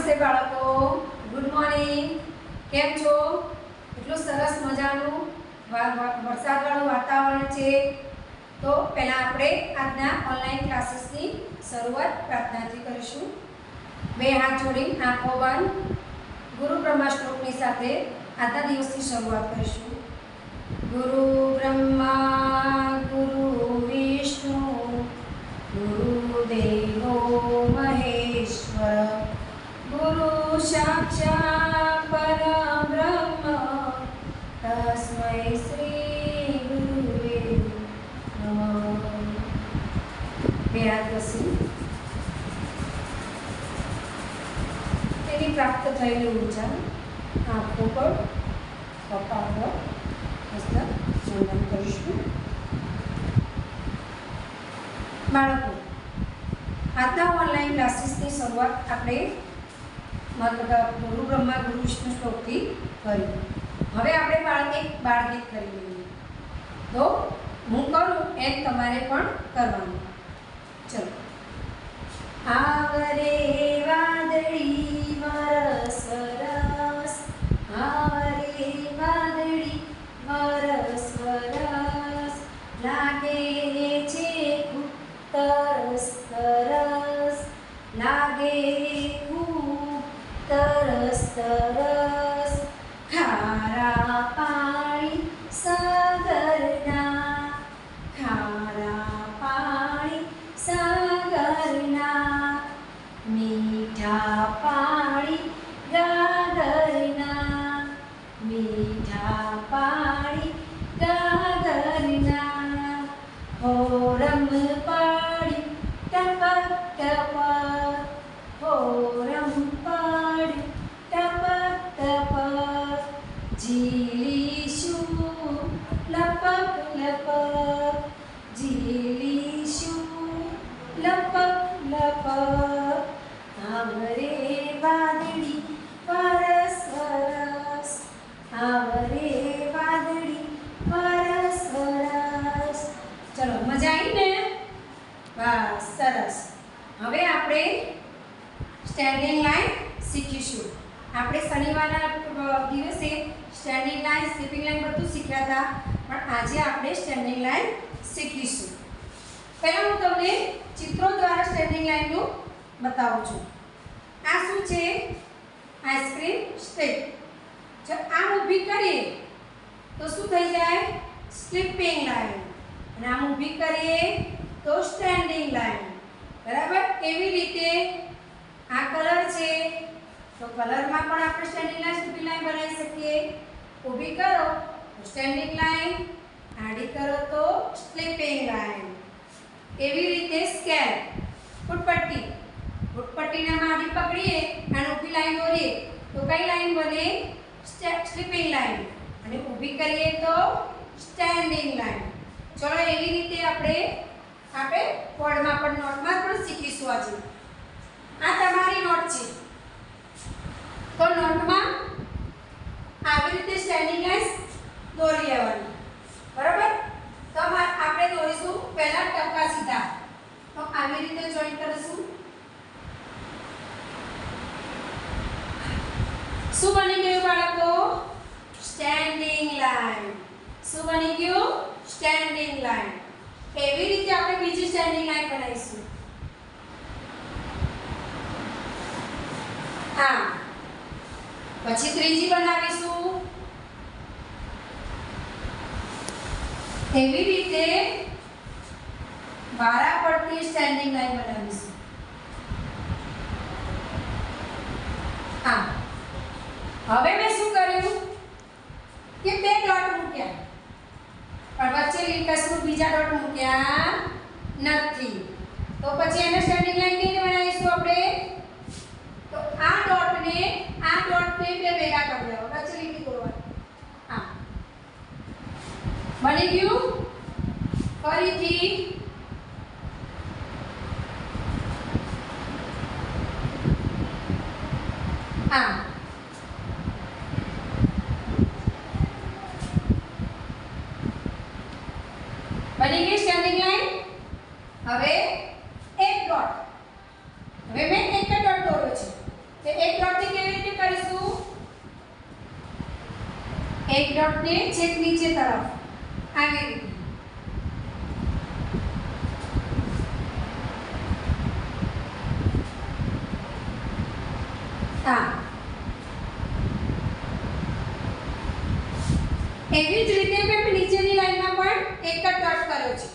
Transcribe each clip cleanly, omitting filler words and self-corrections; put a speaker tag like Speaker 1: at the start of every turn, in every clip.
Speaker 1: નમસ્તે બાળકો, good morning. કેમ છો? એટલું સરસ મજાનું વરસાદવાળું વાતાવરણ છે. તો પહેલા આપણે આજના ઓનલાઈન ક્લાસીસની શરૂઆત પ્રાર્થનાથી કરીશું. બે હાથ જોડી આંખો બંધ ગુરુ બ્રહ્મા શ્લોકની સાથે આજના દિવસની શરૂઆત કરીશું. ગુરુ બ્રહ્મા ગુરુ વિષ્ણુ ગુરુદેવો મહેશ્વર ગુરુ સાક્ષાત પરબ્રહ્મ તસ્મૈ શ્રી ગુરુવે નમઃ. બે હાથ ઘસી તેની પ્રાપ્ત થયેલી ઉર્જા આંખો પર કપાળ પર વંદન કરીશું. બાળકો, આજના ઓનલાઈન ક્લાસીસની શરૂઆત આપણે ગુરુ બ્રહ્મા ગુરુ વિષ્ણુ શ્લોકથી કરી. હવે આપણે એક બાળગીત કરી લઈએ. તો હું કરું એમ તમારે પણ કરવાનું. ચલો. આવરે વાદળી વરસ વરસ, આવરે વાદળી વરસ વરસ, લાગે છે તરસ તરસ, લાગે ખૂબ તરસ તરસ, ખારા પાણી સાગરના, ખારા પાણી સાગરના, મીઠા પાણી ગાગરના, મીઠા પાણી ગાગરના, હોરમ પાડી ટપક ટપક, હોરમ પાડી ટપક ટપક, ઝીલીશું લપક લપક, ઝીલીશું લપક લપક, આવરે વાદળી વરસ વરસ, આવરે વાદળી વરસ વરસ. ચલો, મજા આવી ને? બસ, સરસ. હવે આપણે સ્ટેન્ડિંગ લાઈન શીખીશું. આપણે શનિવારના દિવસે સ્ટેન્ડિંગ લાઈન, સ્લીપિંગ લાઈન બધું શીખ્યા હતા, પણ આજે આપણે સ્ટેન્ડિંગ લાઈન શીખીશું. પહેલા હું તમને ચિત્રો દ્વારા સ્ટેન્ડિંગ લાઈનનું બતાવું છું. આ શું છે? Ice cream stick. જો આમ ઊભી કરીએ તો શું થઈ જાય? Sleeping line. અને આમ ઊભી કરીએ તો સ્ટેન્ડિંગ લાઈન. બરાબર? એવી રીતે આ કલર છે તો કલરમાં પણ આપણે સ્ટેન્ડિંગ લાઈન, સ્લીપિંગ લાઈન બનાવી શકીએ. ઊભી કરો તો સ્ટેન્ડિંગ લાઈન, આડી કરો તો સ્લીપિંગ લાઈન. એવી રીતે સ્કેલ, ફૂટપટ્ટી, ફૂટપટ્ટીને આડી પકડીએ અને ઊભી લાઈન દોરીએ તો કઈ લાઈન બને? Sleeping line. અને ઊભી કરીએ તો સ્ટેન્ડિંગ લાઈન. ચલો, એવી રીતે આપણે બોર્ડમાં પણ નોટમાં પણ શીખીશું આજે. આ તમારી નોટ છે. તો નોટમાં આવી રીતે સ્ટેન્ડિંગ લાઈન દોરી લેવાની. બરાબર? તો આપણે દોરીશું પહેલા ટપકા સીધા. તો આવી રીતે જોઈન્ટ કરીશું. શું બની ગયું બાળકો? Standing line. શું બની ગયું? Standing line. એવી રીતે આપણે બીજી સ્ટેન્ડિંગ લાઈન બનાવીશું. પછી ત્રીજી બનાવીશું. એવી રીતે વારા પડતી સ્ટેન્ડિંગ લાઈન બનાવીશું. હવે મેં શું કર્યું કે બે ડોટ મૂક્યા, પણ વચ્ચે લીટસનું બીજા ડોટ મૂક્યા નથી. તો પછી એને સ્ટેન્ડિંગ લાઈન કેવી બનાવીશું આપણે? તો આ ડોટને બે ભેગા કરી દેવા, વચ્ચે લીટી દોરવાની. બની ગયું. ફરીથી બની ગઈ સ્ટેન્ડિંગ લાઈન. એક ડોટને છેક નીચે તરફ આવી રીતે. હા, એવી જ રીતે મેં નીચેની લાઈનમાં પણ એક જ ડોટ કર્યો છે.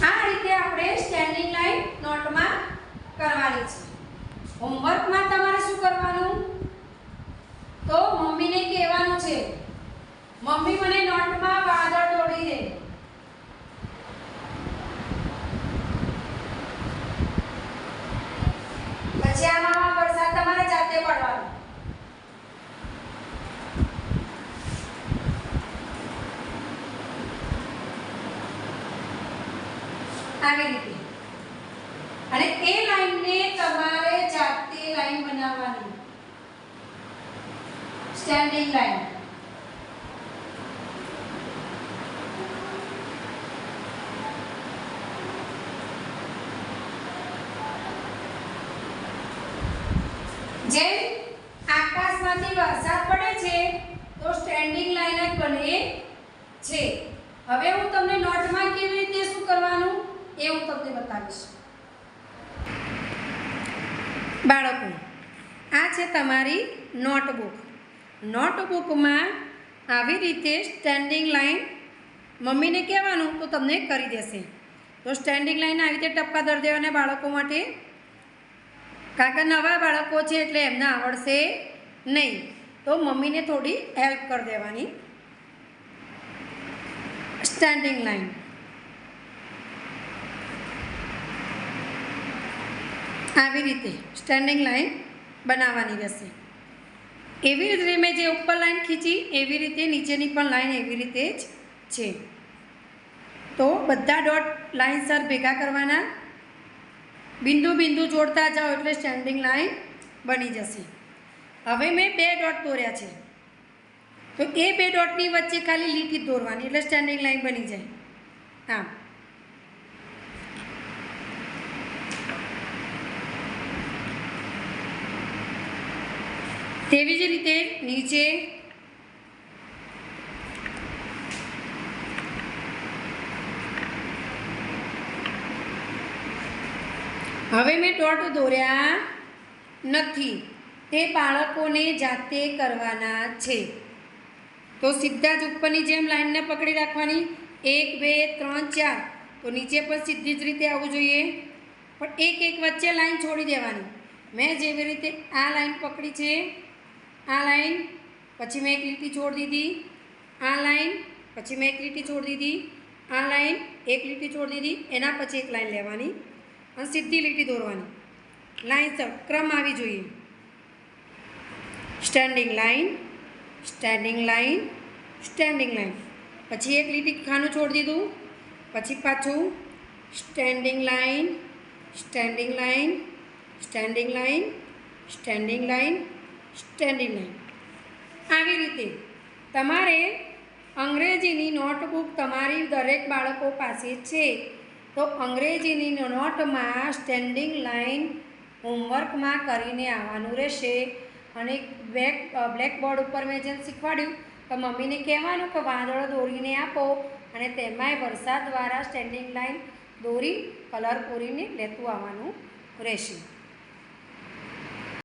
Speaker 1: આ રીતે આપણે સ્ટેન્ડિંગ લાઈન નોટમાં કરવાની છે. હોમવર્કમાં તમારે શું કરવાનું? તો મમ્મીને કહેવાનું છે, મમ્મી મને નોટમાં વાદળ દોરી દે. પછી આમાં વરસાદ તમારે જાતે પડવાનો. આવી રીતે. અને એ લાઈનને તમારે જાતે લાઈન બનાવવાની, સ્ટેન્ડિંગ લાઈન. જેમ આકાશમાંથી વરસાદ પડે છે તો સ્ટેન્ડિંગ લાઈન જ બને છે. હવે હું તમને નોટમાં કેવી રીતે શું કરવાનું એ હું તમને બતાવીશ. બાળકો, આ છે તમારી નોટબુક. નોટબુકમાં આવી રીતે સ્ટેન્ડિંગ લાઈન મમ્મીને કહેવાનું તો તમને કરી દેશે. તો સ્ટેન્ડિંગ લાઈન આવી રીતે ટપકા દરી દેવાના બાળકો માટે, કારણ કે નવા બાળકો છે એટલે એમને આવડશે નહીં. તો મમ્મીને થોડી હેલ્પ કરી દેવાની. સ્ટેન્ડિંગ લાઈન આવી રીતે સ્ટેન્ડિંગ લાઈન બનાવવાની રહેશે. એવી રીતે મેં જે ઉપર લાઈન ખીંચી એવી રીતે નીચેની પણ લાઈન એવી રીતે જ છે. તો બધા ડોટ લાઈનસર ભેગા કરવાના, બિંદુ બિંદુ જોડતા જાઓ એટલે સ્ટેન્ડિંગ લાઈન બની જશે. હવે મેં 2 ડોટ દોર્યા છે તો એ 2 ડોટની વચ્ચે ખાલી લીટી દોરવાની એટલે સ્ટેન્ડિંગ લાઈન બની જાય. આમ તેવી જ રીતે નીચે હવે મેં ડોટ દોર્યા નથી, તે બાળકોને જાતે કરવાના છે. તો સીધા જ ઉપરની જેમ લાઈનને પકડી રાખવાની, 1 2 3 4. તો નીચે પણ સીધી જ રીતે આવવું જોઈએ, પણ એક એક વચ્ચે લાઈન છોડી દેવાની. મેં જેવી રીતે આ લાઈન પકડી છે, આ લાઈન પછી મેં એક લીટી છોડી દીધી, આ લાઈન પછી મેં એક લીટી છોડી દીધી, આ લાઈન એક લીટી છોડી દીધી, એના પછી એક લાઈન લેવાની અને સીધી લીટી દોરવાની. લાઈન ક્રમ આવી જોઈએ. Standing line, standing line, standing line, પછી એક લીટી ખાનું છોડી દીધું, પછી પાછું standing line, standing line, standing line, standing line, standing line. આવી રીતે તમારે અંગ્રેજીની નોટબુક તમારી દરેક બાળકો પાસે છે તો અંગ્રેજીની નોટમાં સ્ટેન્ડિંગ લાઈન હોમવર્કમાં કરીને આવવાનું રહેશે. અને બ્લેકબોર્ડ ઉપર મેં જેમ શીખવાડ્યું તો મમ્મીને કહેવાનું કે વાદળો દોરીને આપો અને તેમાંય વરસાદ દ્વારા સ્ટેન્ડિંગ લાઈન દોરી કલર પૂરીને લેતું આવવાનું રહેશે.